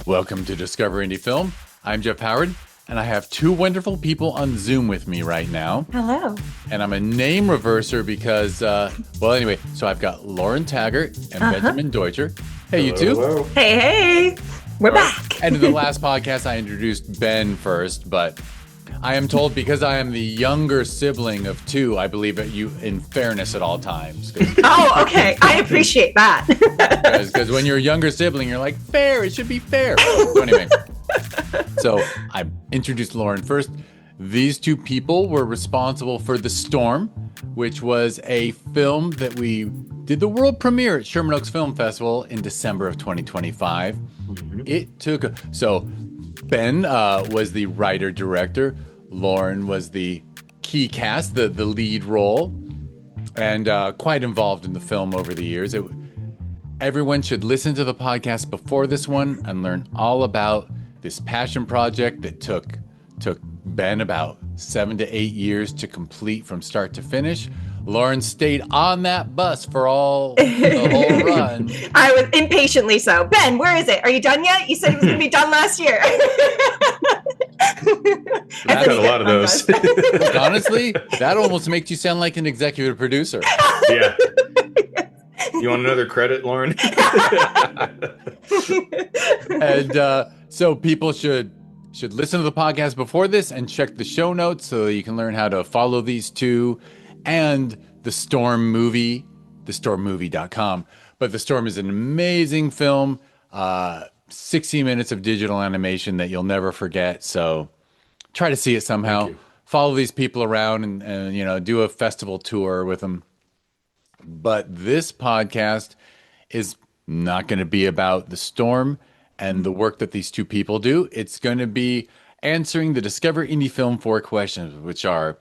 Welcome to Discover Indie Film. I'm Jeff Howard, and I have two wonderful people on Zoom with me right now. Hello. And I'm a name reverser because, so I've got Lauren Taggart and Benjamin Deutscher. Hey, you two. Hello. Hey. We're back. And in the last podcast, I introduced Ben first, but I am told because I am the younger sibling of two, I believe that you in fairness at all times. Oh, okay. I appreciate that. Because when you're a younger sibling, you're like, fair, it should be fair. So anyway, so I introduced Lauren first. These two people were responsible for The Storm, which was a film that we did the world premiere at Sherman Oaks Film Festival in December of 2025. It took, so Ben was the writer-director. Lauren was the key cast, the lead role, and quite involved in the film over the years. Everyone should listen to the podcast before this one and learn all about this passion project that took Ben about 7 to 8 years to complete from start to finish. Lauren stayed on that bus for the whole run. I was impatiently so. Ben, where is it? Are you done yet? You said it was going to be done last year. I've got a lot of those. Honestly, that almost makes you sound like an executive producer. Yeah. You want another credit, Lauren? And so people should listen to the podcast before this and check the show notes so you can learn how to follow these two and The Storm movie, thestormmovie.com. But The Storm is an amazing film, 60 minutes of digital animation that you'll never forget. So try to see it somehow. Follow these people around and do a festival tour with them. But this podcast is not going to be about The Storm and the work that these two people do. It's going to be answering the Discover Indie Film 4 questions, which are: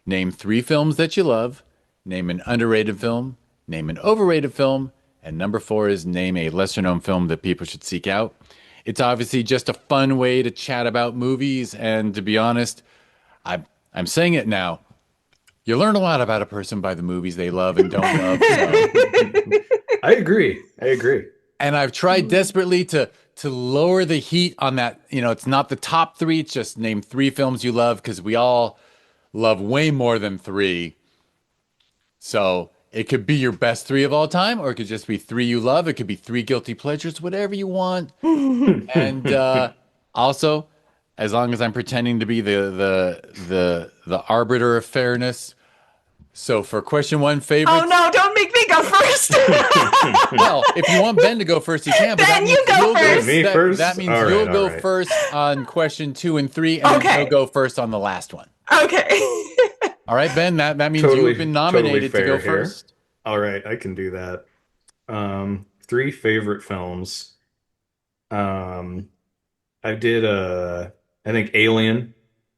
name 3 films that you love, name an underrated film, name an overrated film, and number 4 is name a lesser-known film that people should seek out. It's obviously just a fun way to chat about movies, and to be honest, I'm saying it now. You learn a lot about a person by the movies they love and don't love. So. I agree. And I've tried desperately to lower the heat on that. It's not the top 3. It's just name 3 films you love, because we all love way more than 3. So it could be your best 3 of all time, or it could just be 3 you love. It could be 3 guilty pleasures, whatever you want. And also, as long as I'm pretending to be the arbiter of fairness. So for question 1, favorite. Oh no! Don't make me go first. Well, if you want Ben to go first, you can. But Ben, you go first. Me first? That means All you'll right, go all right. first on question 2 and 3, and then you'll go first on the last one. Okay. All right, Ben. That means Totally- you've been nominated to go totally fair here. first. All right, I can do that. 3 favorite films. I did I think Alien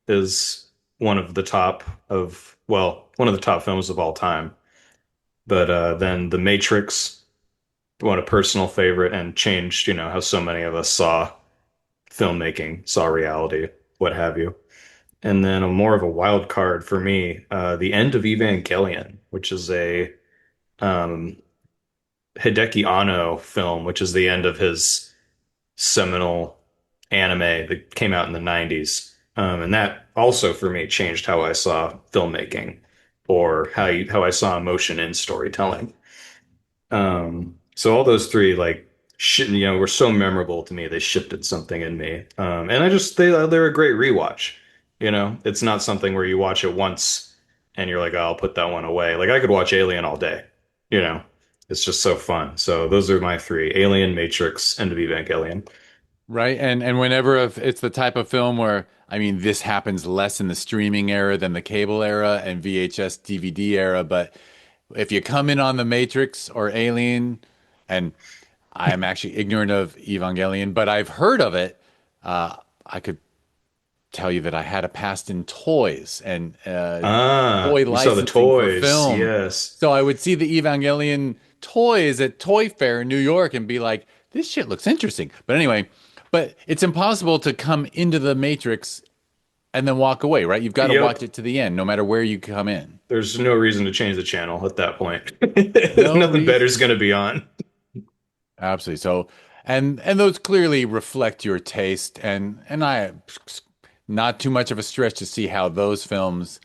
is one of the top films of all time. But then The Matrix, one a personal favorite, and changed, how so many of us saw filmmaking, saw reality, what have you. And then more of a wild card for me, the end of Evangelion, which is a Hideki Anno film, which is the end of his seminal anime that came out in the 90s. And that also for me changed how I saw filmmaking, or how I saw emotion in storytelling. So all those 3 were so memorable to me. They shifted something in me. And they're a great rewatch. It's not something where you watch it once and you're like, oh, I'll put that one away. Like, I could watch Alien all day. It's just so fun. So those are my 3: Alien, Matrix, End of Evangelion. Right. And whenever it's the type of film where, this happens less in the streaming era than the cable era and VHS DVD era. But if you come in on The Matrix or Alien, and I'm actually ignorant of Evangelion, but I've heard of it, I could tell you that I had a past in toys and toy you saw the licensing toys, for film. yes. So I would see the Evangelion toys at Toy Fair in New York and be like, this shit looks interesting. But anyway, it's impossible to come into The Matrix and then walk away, right? You've got to watch it to the end, no matter where you come in. There's no reason to change the channel at that point. Nothing better is going to be on. Absolutely. So And those clearly reflect your taste, and I not too much of a stretch to see how those films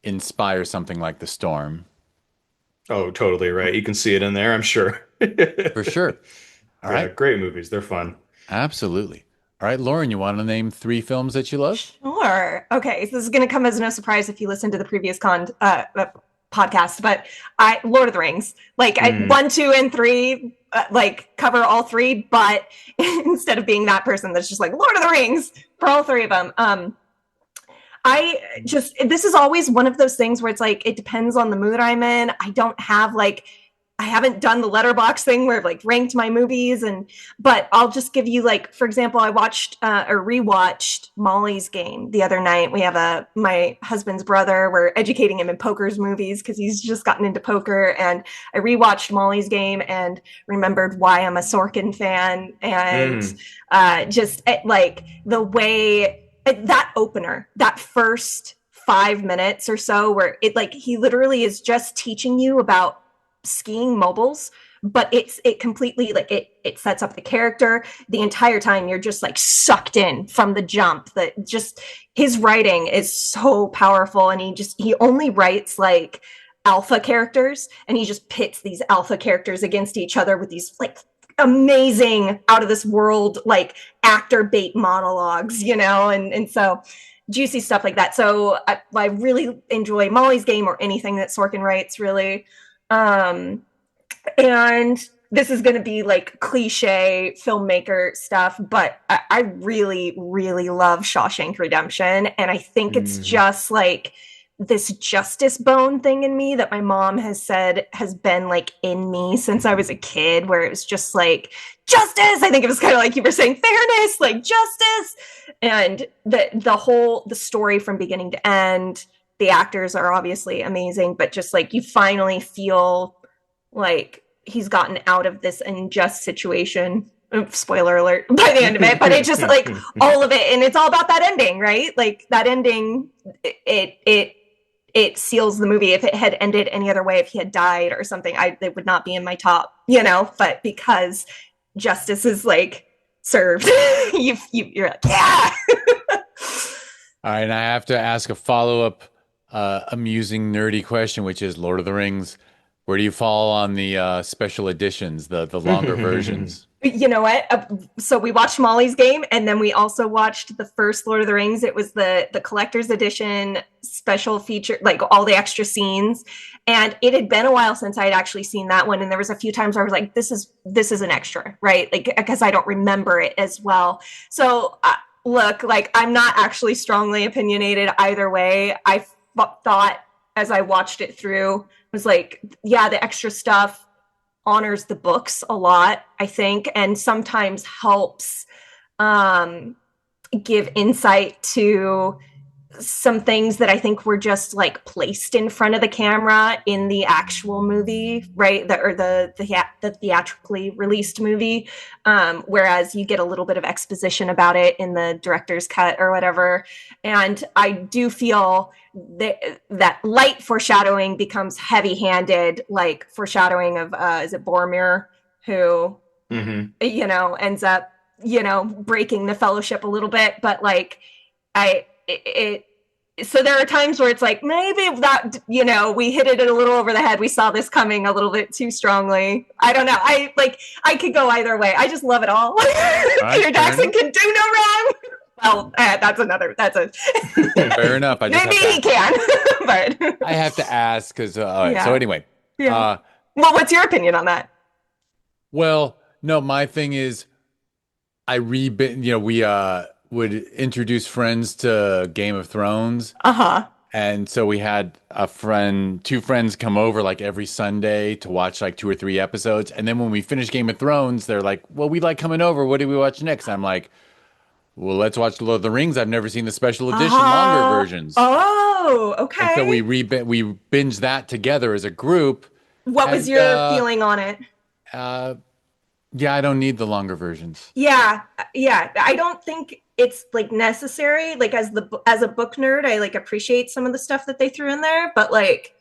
inspire something like The Storm. Oh, totally right. You can see it in there, I'm sure. For sure. All Yeah, right. great movies. They're fun. Absolutely. All right, Lauren, you want to name three films that you love? Sure. Okay, so this is going to come as no surprise if you listen to the previous podcast, but I Lord of the Rings, like Mm. 1, 2, and 3, like cover all three, but instead of being that person that's just like Lord of the Rings for all three of them, I just this is always one of those things where it's like it depends on the mood I'm in. I don't have like I haven't done the letterbox thing where I've like ranked my movies and but I'll just give you like for example I watched or rewatched Molly's Game the other night. We have my husband's brother. We're educating him in poker's movies because he's just gotten into poker and I rewatched Molly's Game and remembered why I'm a Sorkin fan and Mm. just like the way that opener, that first 5 minutes or so, where it like he literally is just teaching you about skiing mobiles, but it completely like it sets up the character the entire time. You're just like sucked in from the jump. That just his writing is so powerful, and he only writes like alpha characters, and he just pits these alpha characters against each other with these like amazing out of this world like actor bait monologues, and so juicy stuff like that. So I really enjoy Molly's Game or anything that Sorkin writes, really. And this is going to be like cliche filmmaker stuff, but I really, really love Shawshank Redemption. And I think it's Mhm. just like this justice bone thing in me that my mom has said has been like in me since I was a kid, where it was just like justice. I think it was kind of like you were saying, fairness, like justice. And the story from beginning to end, the actors are obviously amazing, but just like you finally feel like he's gotten out of this unjust situation. Spoiler alert by the end of it, but it just like all of it, and it's all about that ending, right? Like that ending, it seals the movie. If it had ended any other way, if he had died or something, it would not be in my top, But because justice is like served, you're like, yeah. All right, and I have to ask a follow-up amusing, nerdy question, which is Lord of the Rings. Where do you fall on the special editions, the longer versions? You know what? So we watched Molly's Game, and then we also watched the first Lord of the Rings. It was the collector's edition special feature, like all the extra scenes. And it had been a while since I had actually seen that one, and there was a few times where I was like, "This is an extra," right? Like because I don't remember it as well. So look, like I'm not actually strongly opinionated either way. I thought as I watched it through was like, yeah, the extra stuff honors the books a lot, I think, and sometimes helps um, give insight to some things that I think were just like placed in front of the camera in the actual movie, right? The theatrically released movie, whereas you get a little bit of exposition about it in the director's cut or whatever. And I do feel that light foreshadowing becomes heavy-handed, like foreshadowing of is it Boromir who Mhm. ends up breaking the fellowship a little bit, but like I it so there are times where it's like maybe that we hit it a little over the head. We saw this coming a little bit too strongly. I don't know. I could go either way. I just love it all. All right, Peter fair Jackson enough. can do no wrong. Well, that's a Fair enough. I just maybe have he to can, but I have to ask because all right. So yeah, anyway, yeah. uh, Well, what's your opinion on that? well, no, my thing is we would introduce friends to Game of Thrones. Uh-huh. And so we had two friends come over like every Sunday to watch like 2 or 3 episodes. And then when we finished Game of Thrones, they're like, well, we like coming over. What do we watch next? I'm like, well, let's watch Lord of the Rings. I've never seen the special edition longer Uh-huh. versions. Oh, And so okay. we binged that together as a group. What was And your feeling on it? uh, yeah, I don't need the longer versions. Yeah, yeah. I don't think it's like necessary. Like as a book nerd, I like appreciate some of the stuff that they threw in there, but like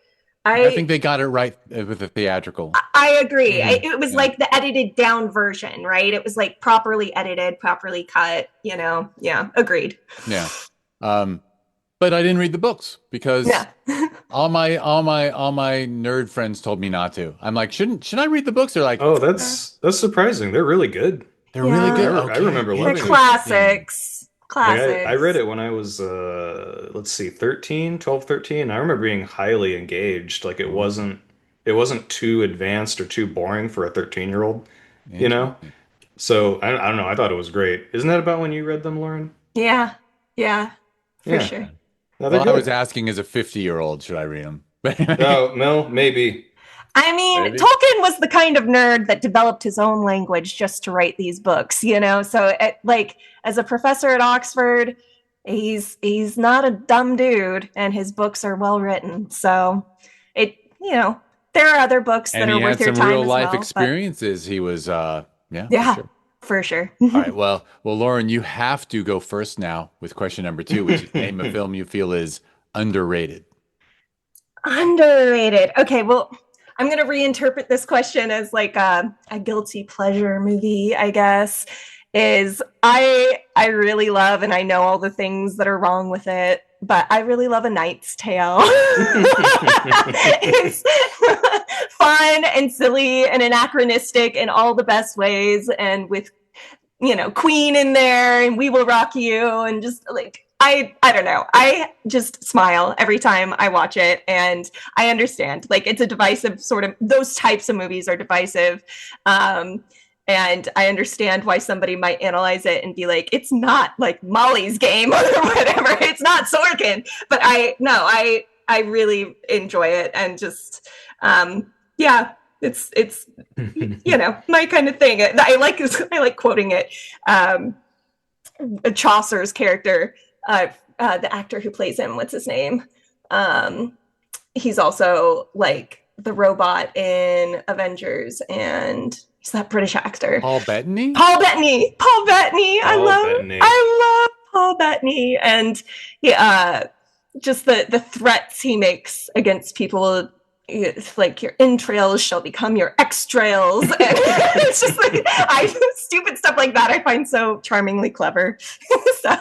I I think they got it right with the theatrical. I agree. Hmm. It was Yeah. like the edited down version, right? It was like properly edited, properly cut, you know. Yeah, agreed. Yeah. Um, but I didn't read the books because Yeah. all my nerd friends told me not to. I'm like, should I read the books? They're like, Oh, that's surprising. They're really good. they're really Yeah. good. I Okay, remember The loving them. interesting. classics. Like I read Classics. it when I was let's see, 13, 12, 13. I remember being highly engaged. Like Ooh, it wasn't too advanced or too boring for a 13-year-old, you know? interesting. So I don't know, I thought it was great. Isn't that about when you read them, Lauren? Yeah. Yeah, for Yeah. sure. No, they're Well, I was good. asking as a 50-year-old, should I read them? But anyway, Oh, Mel, maybe. I mean, maybe. Tolkien was the kind of nerd that developed his own language just to write these books, you know? So like as a professor at Oxford, he's not a dumb dude and his books are well written. So it, you know, there are other books that And are he worth had your some time real as life well, but experiences. He was, yeah, for yeah, sure. for sure. All right. Well, Lauren, you have to go first now with question number two, which is name a film you feel is underrated. Underrated. Okay, well, I'm going to reinterpret this question as like a guilty pleasure movie, I guess. Is I really love, and I know all the things that are wrong with it, but I really love A Knight's Tale. It's fun and silly and anachronistic in all the best ways, and with Queen in there and We Will Rock You, and just like I don't know. I just smile every time I watch it, and I understand like it's a divisive sort of, those types of movies are divisive. And I understand why somebody might analyze it and be like, it's not like Molly's Game or whatever. It's not Sorkin, but I really enjoy it, and just yeah, it's my kind of thing. I like quoting it. Um, Chaucer's character, the actor who plays him, what's his name? Um, he's also like the robot in Avengers, and he's that British actor. Paul Bettany? Paul Bettany. Paul Bettany. Paul Bettany. I love Paul Bettany, and yeah, just the threats he makes against people. It's like your entrails shall become your extrails. And it's just like stupid stuff like that I find so charmingly clever. So,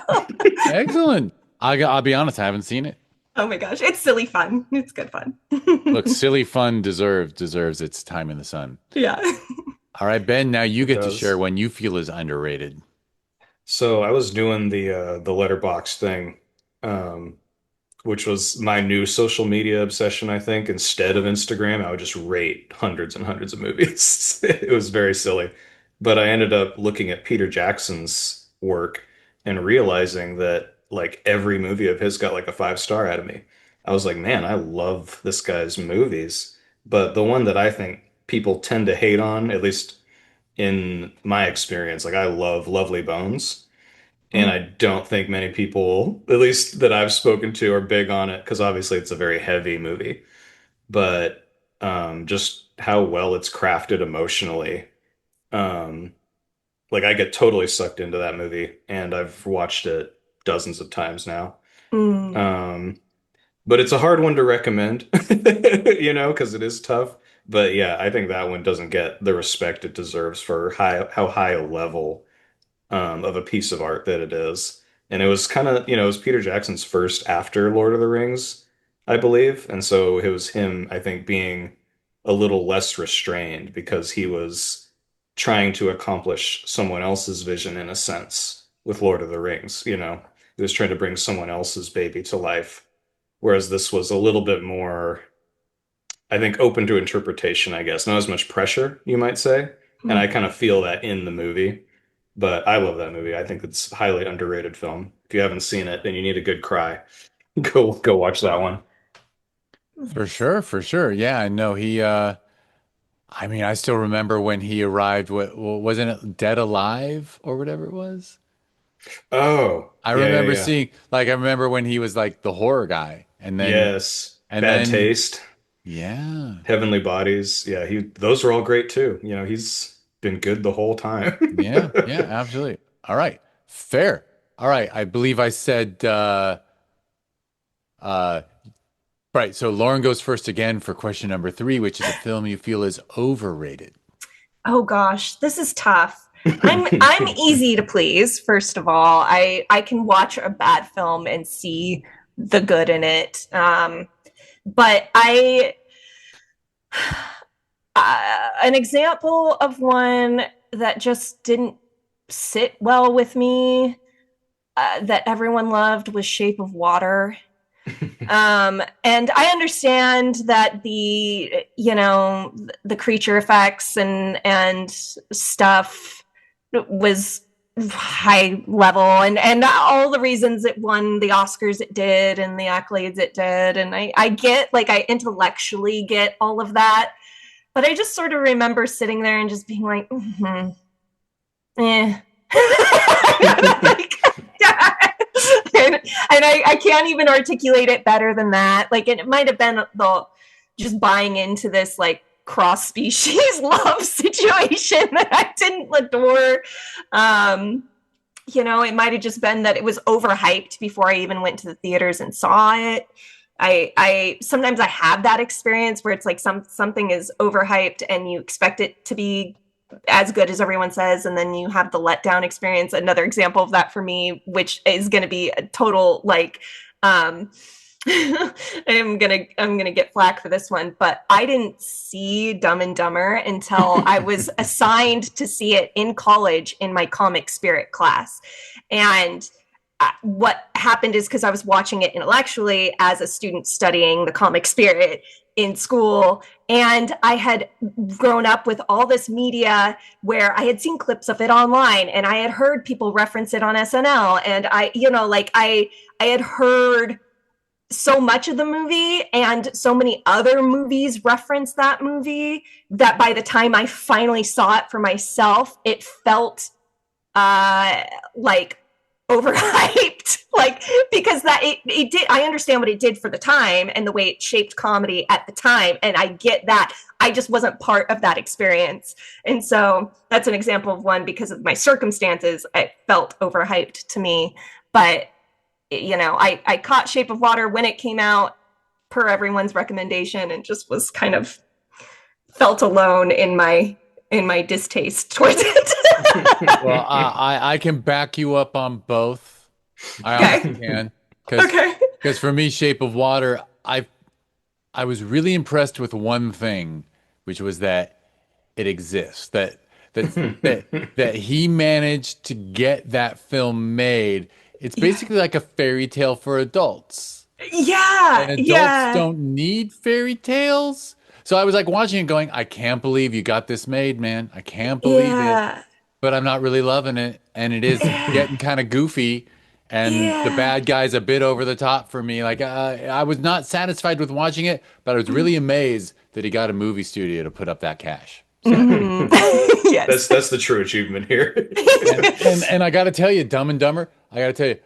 Excellent. I'll be honest, I haven't seen it. oh my gosh, it's silly fun. It's good fun. Look, silly fun deserves its time in the sun. Yeah. All right, Ben, now you It get to share does. one you feel is underrated. So I was doing the letterbox thing, um, which was my new social media obsession, I think. Instead of Instagram, I would just rate hundreds and hundreds of movies. It was very silly. But I ended up looking at Peter Jackson's work and realizing that like every movie of his got like a 5 star out of me. I was like, man, I love this guy's movies. But the one that I think people tend to hate on, at least in my experience, like I love Lovely Bones. And I don't think many people, at least that I've spoken to, are big on it because obviously it's a very heavy movie. But just how well it's crafted emotionally, um, like I get totally sucked into that movie, and I've watched it dozens of times now. Mm. Um, but it's a hard one to recommend, because it is tough. But yeah, I think that one doesn't get the respect it deserves for how high a level of a piece of art that it is. And it was kind of, it was Peter Jackson's first after Lord of the Rings, I believe. And so it was him, I think, being a little less restrained because he was trying to accomplish someone else's vision in a sense with Lord of the Rings, He was trying to bring someone else's baby to life. Whereas this was a little bit more, I think, open to interpretation, I guess. Not as much pressure, you might say. And I kind of feel that in the movie. But I love that movie. I think it's a highly underrated film. If you haven't seen it and you need a good cry, go watch that one. For sure, for sure. Yeah, I know I mean, I still remember when he arrived, wasn't it Dead Alive or whatever it was? Oh, I yeah, yeah, remember yeah. seeing like I remember when he was like the horror guy Yes. and Bad then Taste, yeah. Heavenly Bodies. Yeah, those are all great too. He's been good the whole time. Yeah, yeah, absolutely. All right. Fair. All right. I believe I said uh Right. So Lauren goes first again for question number three, which is a film you feel is overrated. Oh gosh, this is tough. I'm easy to please, first of all. I can watch a bad film and see the good in it. But I an example of one that just didn't sit well with me, that everyone loved, was Shape of Water. And I understand that the creature effects and stuff was high level, and all the reasons it won the Oscars it did and the accolades it did, and I get, like, I intellectually get all of that, but I just sort of remember sitting there and just being like, eh. Like, and I can't even articulate it better than that. Like, it might have been the just buying into this like cross species love situation that I didn't adore. It might have just been that it was overhyped before I even went to the theaters and saw it. I sometimes I have that experience where it's like something is overhyped and you expect it to be as good as everyone says, and then you have the letdown experience. Another example of that for me, which is going to be a total like I'm gonna get flack for this one, but I didn't see Dumb and Dumber until I was assigned to see it in college in my comic spirit class. And what happened is, because I was watching it intellectually as a student studying the comic spirit in school, and I had grown up with all this media where I had seen clips of it online, and I had heard people reference it on SNL, and I had heard so much of the movie, and so many other movies reference that movie, that by the time I finally saw it for myself, it felt like overhyped. Like, because that it did, I understand what it did for the time and the way it shaped comedy at the time, and I get that. I just wasn't part of that experience, and so that's an example of one, because of my circumstances, it felt overhyped to me. But I caught Shape of Water when it came out, per everyone's recommendation, and just was kind of felt alone in my distaste towards it. Well, I can back you up on both. I honestly can. Because for me, Shape of Water, I was really impressed with one thing, which was that it exists. That he managed to get that film made. It's basically like a fairy tale for adults. Yeah, And adults yeah, don't need fairy tales. So I was like watching it going, I can't believe you got this made, man. I can't believe it. yeah, But I'm not really loving it. And it is yeah, getting kind of goofy. And the yeah. bad guy's a bit over the top for me. Like, I was not satisfied with watching it, but I was really amazed that he got a movie studio to put up that cash. So, Mhm. Yes. That's the true achievement here. and I got to tell you, Dumb and Dumber, I got to tell you,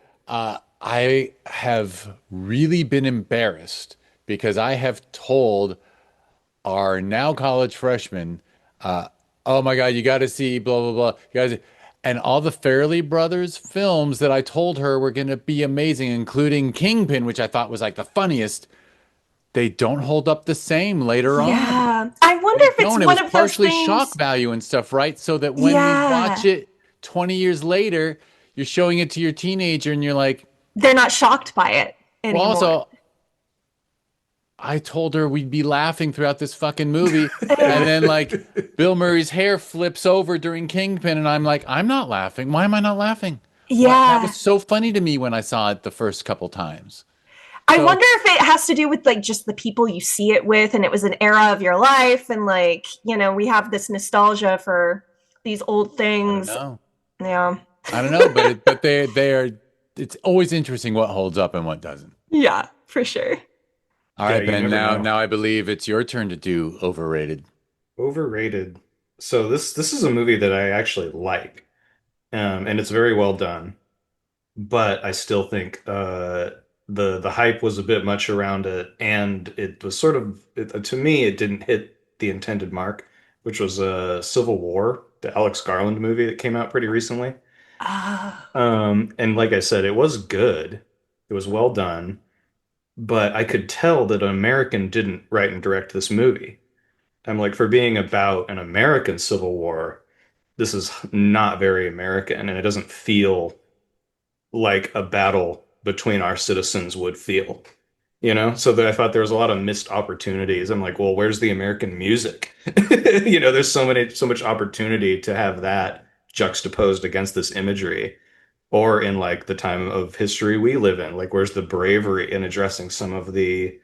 I have really been embarrassed because I have told our now college freshmen, oh my God, you got to see blah, blah, blah. You guys, and all the Farrelly Brothers films that I told her were going to be amazing, including Kingpin, which I thought was like the funniest, they don't hold up the same later on. Yeah. I wonder They if it's don't. It one was of those partially shock things. value and stuff, right? So that when we watch Yeah. it 20 years later, you're showing it to your teenager and you're like, They're not shocked by it well, anymore. also, I told her we'd be laughing throughout this fucking movie. And Yeah. then, like, Bill Murray's hair flips over during Kingpin, and I'm like, I'm not laughing. Why am I not laughing? What? That was Yeah. so funny to me when I saw it the first couple times. I So, wonder if it has to do with like just the people you see it with, and it was an era of your life, and like, we have this nostalgia for these old I don't things. know. Yeah. I don't know, but they are. It's always interesting what holds up and what doesn't. Yeah, for sure. All Yeah, right, you Ben. never know. Now I believe it's your turn to do overrated. Overrated. So this is a movie that I actually like, and it's very well done. But I still think the hype was a bit much around it, and it was sort of to me it didn't hit the intended mark, which was Civil War, the Alex Garland movie that came out pretty recently. Ah. And like I said, it was good. It was well done, but I could tell that an American didn't write and direct this movie. I'm like, for being about an American Civil War, this is not very American, and it doesn't feel like a battle between our citizens would feel. So that I thought there was a lot of missed opportunities. I'm like, well, where's the American music? There's so much opportunity to have that juxtaposed against this imagery, or in like the time of history we live in. Like, where's the bravery in addressing some of the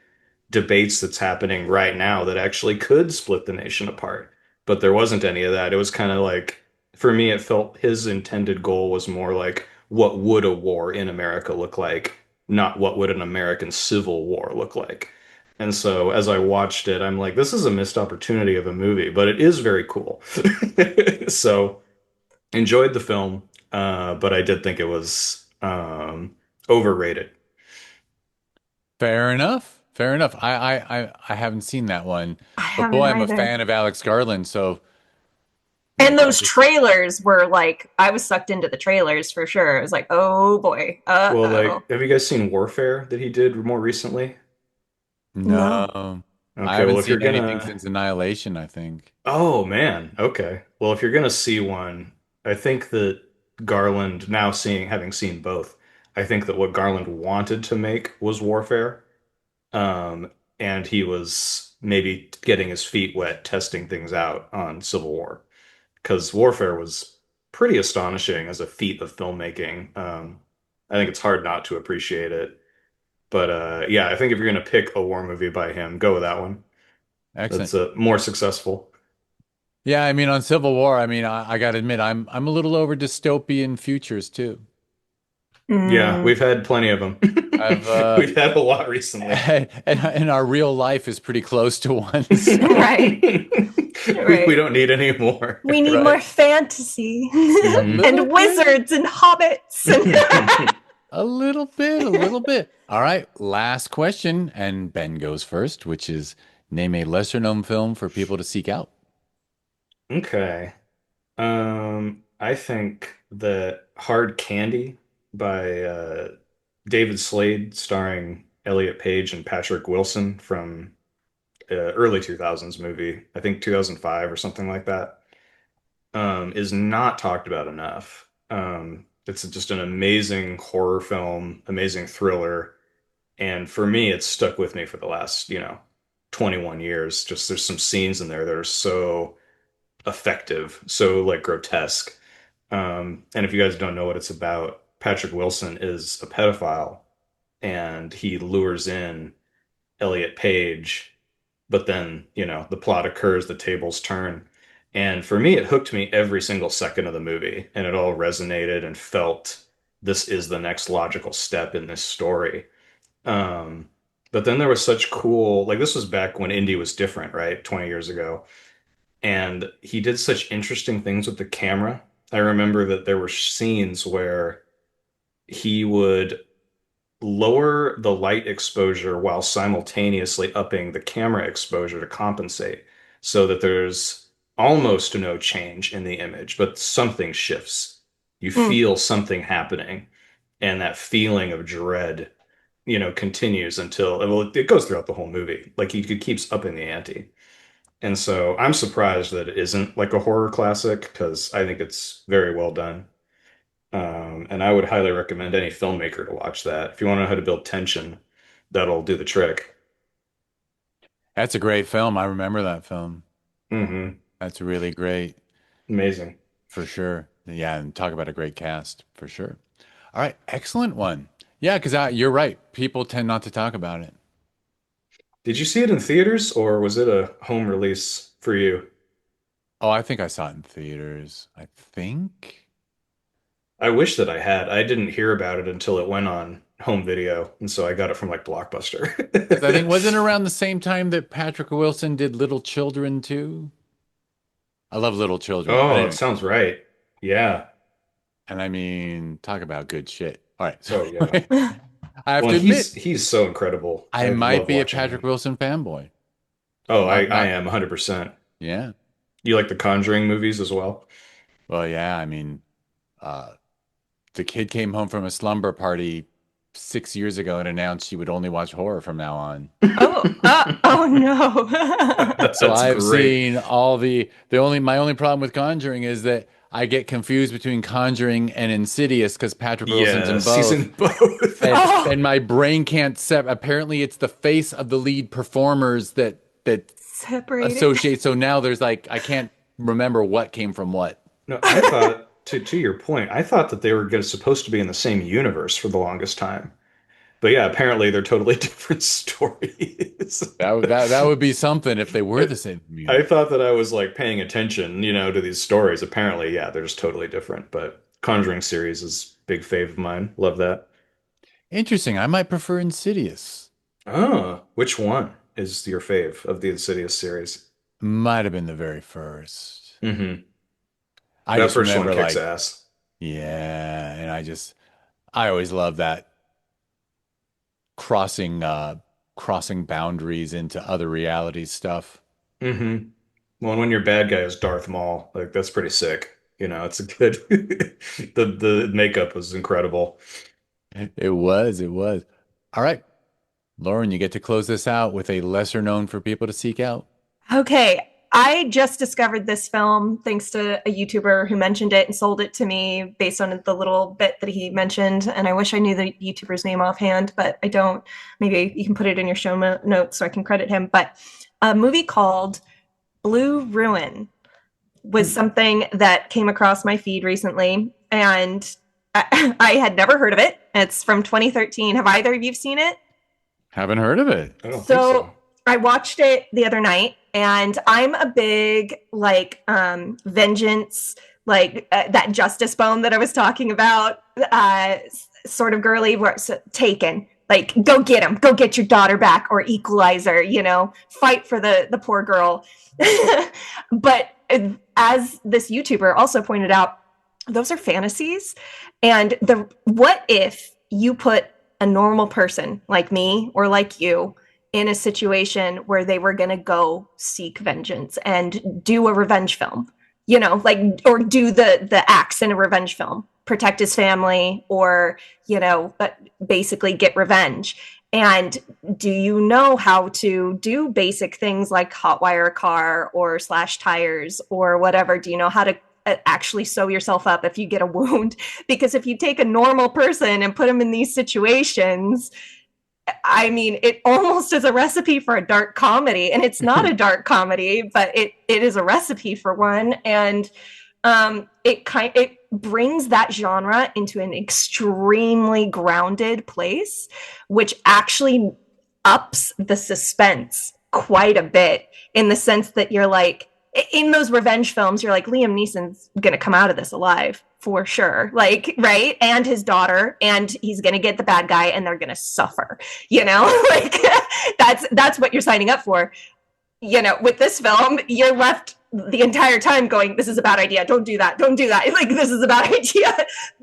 debates that's happening right now that actually could split the nation apart? But there wasn't any of that. It was kind of like, for me, it felt his intended goal was more like, what would a war in America look like, not what would an American Civil War look like. And so as I watched it, I'm like, this is a missed opportunity of a movie, but it is very cool. So enjoyed the film, but I did think it was overrated. Fair enough. Fair enough. I haven't seen that one, I but haven't boy, I'm a either. fan of Alex Garland, so And maybe I'll those just trailers were like, I was sucked into the trailers for sure. I was like, oh boy, Well, uh-oh. like, have you guys seen Warfare that he did more recently? No. no. I Okay, haven't well, if you're seen anything gonna, since Annihilation, I think. oh man, okay. Well, if you're gonna see one, I think that Garland, now having seen both, I think that what Garland wanted to make was Warfare. Um, and he was maybe getting his feet wet, testing things out on Civil War. Because Warfare was pretty astonishing as a feat of filmmaking. I think it's hard not to appreciate it. But yeah, I think if you're gonna pick a war movie by him, go with that one. Excellent. That's more successful. Yeah, I mean on Civil War, I mean I gotta admit I'm a little over dystopian futures too. Yeah, Mm, we've had plenty of them. I've We've had a lot recently. and our real life is pretty close to one. So, right, We right. don't need any more. We need more right. fantasy A Hmm. little and bit. wizards and hobbits. A little bit, a little bit. All right, last question, and Ben goes first, which is name a lesser known film for people to seek out. Okay. I think that Hard Candy by David Slade, starring Elliot Page and Patrick Wilson, from early 2000s movie, I think 2005 or something like that, is not talked about enough. It's just an amazing horror film, amazing thriller, and for me, it's stuck with me for the last, 21 years. Just there's some scenes in there that are so effective, so like grotesque. And if you guys don't know what it's about, Patrick Wilson is a pedophile and he lures in Elliot Page, but then, the plot occurs, the tables turn. And for me, it hooked me every single second of the movie, and it all resonated and felt this is the next logical step in this story. Um, but then there was such cool, like this was back when indie was different, right? 20 years ago. And he did such interesting things with the camera. I remember that there were scenes where he would lower the light exposure while simultaneously upping the camera exposure to compensate so that there's almost no change in the image, but something shifts. You Mm. feel something happening, and that feeling of dread, continues until, well, it goes throughout the whole movie. Like he keeps upping the ante. And so I'm surprised that it isn't like a horror classic because I think it's very well done. And I would highly recommend any filmmaker to watch that. If you want to know how to build tension, that'll do the trick. That's a great film. I remember that film. Hmm. That's really great Amazing. for sure. Yeah, and talk about a great cast for sure. All right, excellent one. Yeah, because you're right. People tend not to talk about it. Did you see it in theaters or was it a home release for you? Oh, I think I saw it in theaters. I think. I wish that I had. I didn't hear about it until it went on home video, and so I got it from like Because I think Blockbuster. wasn't around the same time that Patrick Wilson did Little Children too. I love Little Children, but Oh, it anyway. sounds right. Yeah. And I mean, talk about good shit. All right, so Oh, yeah. I have Well, to and admit, he's so incredible. I I might love be a watching Patrick him. Wilson fanboy. Oh, I Not, I not, am 100%. yeah. You like the Conjuring movies as well? Well, yeah. I mean, uh, the kid came home from a slumber party 6 years ago and announced she would only watch horror from now on. Oh no. So That's I've great. seen all my only problem with Conjuring is that I get confused between Conjuring and Insidious because Patrick Wilson's in Yes, he's both. in both. And, Oh, and my brain can't apparently it's the face of the lead performers that separated. associate. So now there's like I can't remember what came from what. No, I thought to your point, I thought that they were supposed to be in the same universe for the longest time. But yeah, apparently they're totally different stories. That would be something if they were the same I universe. thought that I was like paying attention, to these stories. Apparently, yeah, they're just totally different. But Conjuring series is big fave of mine. Love that. Interesting. I might prefer Insidious. Oh, which one is your fave of the Insidious series? Might have been the very first. Hmm. I That just first one remember kicks like, ass. yeah, and I always love that crossing crossing boundaries into other realities stuff. Hmm. Well, and when your bad guy is Darth Maul, like that's pretty sick. It's a good the makeup was incredible. It was. All right, Lauren, you get to close this out with a lesser known for people to seek out. Okay, I just discovered this film thanks to a YouTuber who mentioned it and sold it to me based on the little bit that he mentioned. And I wish I knew the YouTuber's name offhand, but I don't. Maybe you can put it in your show notes so I can credit him. But a movie called Blue Ruin was something that came across my feed recently, and I had never heard of it. It's from 2013. Have either of you seen it? Haven't heard of it. I don't think So so. I watched it the other night, and I'm a big like vengeance, like that justice bone that I was talking about, sort of girly. Where it's taken, like go get him, go get your daughter back, or Equalizer, fight for the poor girl. But as this YouTuber also pointed out, those are fantasies, and the what if you put a normal person like me or like you in a situation where they were going to go seek vengeance and do a revenge film, like, or do the acts in a revenge film, protect his family, or, basically get revenge. And do you know how to do basic things like hotwire a car or slash tires or whatever? Do you know how to actually sew yourself up if you get a wound? Because if you take a normal person and put them in these situations, I mean, it almost is a recipe for a dark comedy, and it's not a dark comedy, but it is a recipe for one. And it brings that genre into an extremely grounded place, which actually ups the suspense quite a bit, in the sense that you're like, in those revenge films, you're like, Liam Neeson's gonna come out of this alive for sure, like, right? And his daughter, and he's gonna get the bad guy, and they're gonna suffer, like that's what you're signing up for. With this film, you're left the entire time going, this is a bad idea, don't do that, don't do that, like, this is a bad idea.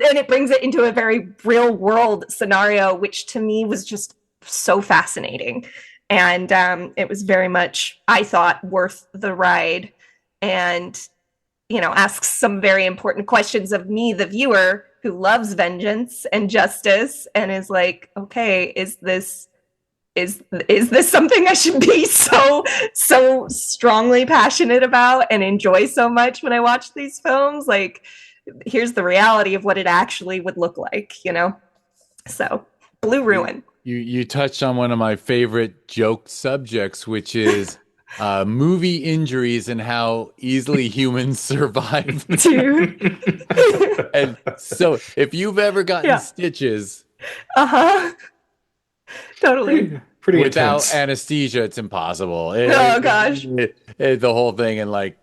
And it brings it into a very real world scenario, which to me was just so fascinating. And it was very much, I thought, worth the ride, and asks some very important questions of me, the viewer, who loves vengeance and justice, and is like, okay, is this something I should be so strongly passionate about and enjoy so much when I watch these films? Like, here's the reality of what it actually would look like, So, Blue Ruin. You touched on one of my favorite joke subjects, which is movie injuries and how easily humans survive. Dude. And so, if you've ever gotten stitches Totally. Pretty without intense. anesthesia, it's impossible. Oh gosh. The whole thing, and like,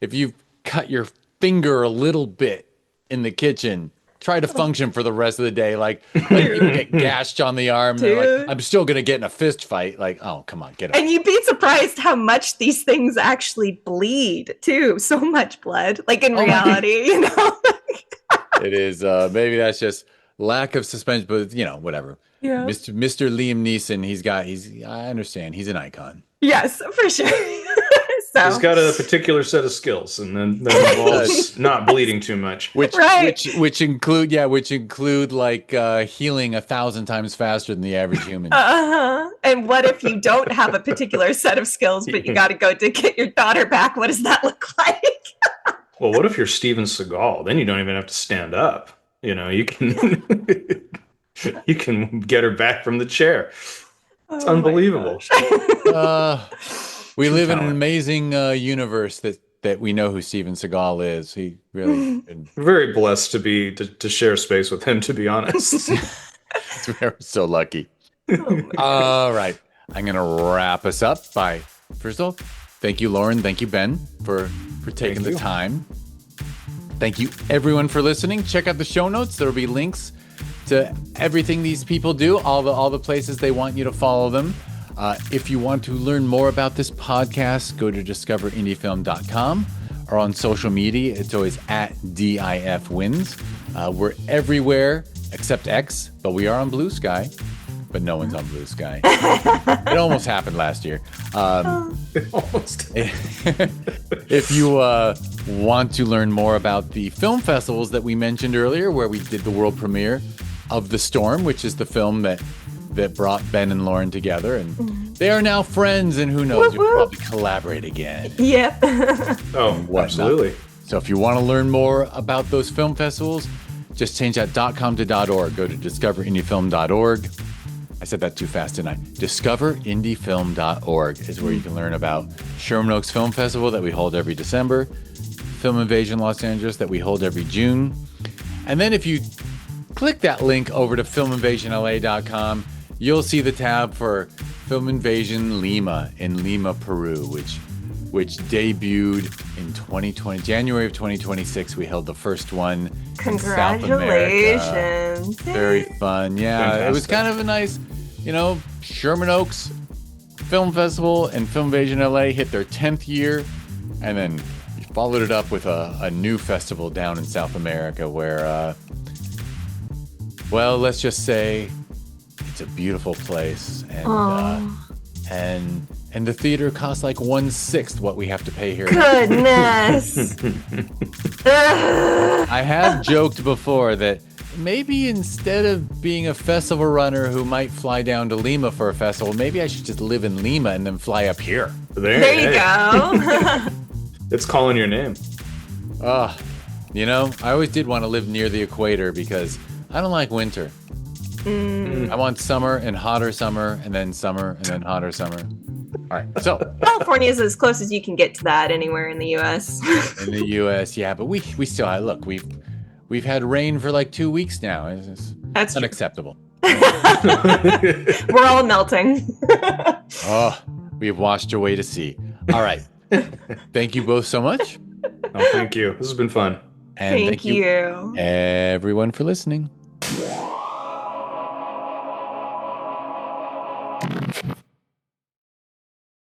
if you cut your finger a little bit in the kitchen, try to function for the rest of the day. Like people get gashed on the arm. They're like, I'm still gonna get in a fist fight. Like, oh, come on, get up. And you'd be surprised how much these things actually bleed too. So much blood, like in reality, It is maybe that's just lack of suspension, but whatever. Yeah. Mr. Liam Neeson, I understand, he's an icon. Yes, for sure. So He's got a particular set of skills, and then that involves not bleeding too much. Which Right. which include like healing 1,000 times faster than the average human. And what if you don't have a particular set of skills, but you got to go to get your daughter back? What does that look like? Well, what if you're Steven Seagal? Then you don't even have to stand up. You know, you can you can get her back from the chair. It's unbelievable. We live in an talent. amazing universe that we know who Steven Seagal is. He really Very blessed to share space with him, to be honest. we're so lucky. Oh All right. I'm going to wrap us up by, first of all, thank you, Lauren. Thank you, Ben, for taking the time. Thank you, everyone, for listening. Check out the show notes. There will be links to everything these people do, all the places they want you to follow them. If you want to learn more about this podcast, go to discoverindiefilm.com or on social media. It's always at DIFWins. We're everywhere except X, but we are on Blue Sky. But no one's on Blue Sky. It almost happened last year. Almost. If you want to learn more about the film festivals that we mentioned earlier, where we did the world premiere of The Storm, which is the film that brought Ben and Lauren together, and they are now friends, and who knows, you'll probably collaborate again. Yep. Oh, absolutely. So if you want to learn more about those film festivals, just change that .com to .org. Go to discoverindiefilm.org. I said that too fast, didn't I? Discoverindiefilm.org is where you can learn about Sherman Oaks Film Festival that we hold every December, Film Invasion Los Angeles that we hold every June. And then if you click that link over to filminvasionla.com, you'll see the tab for Film Invasion Lima in Lima, Peru, which debuted in 2020, January of 2026. We held the first one in South America. Congratulations. Very fun. Yeah, Fantastic. It was kind of a nice, Sherman Oaks Film Festival and Film Invasion LA hit their 10th year. And then we followed it up with a new festival down in South America where, well, let's just say it's a beautiful place. And the theater costs like 1/6 what we have to pay here. Goodness. I have joked before that maybe instead of being a festival runner who might fly down to Lima for a festival, maybe I should just live in Lima and then fly up here. There you go. It's calling your name. I always did want to live near the equator because I don't like winter. I want summer and hotter summer and then hotter summer. All right, so California is as close as you can get to that anywhere in the U.S. in the U.S., yeah, but we still look. We've had rain for like 2 weeks now. It's That's true. unacceptable. We're all melting. We've washed our way to sea. All right, thank you both so much. Oh, thank you. This has been fun. And Thank you. everyone for listening.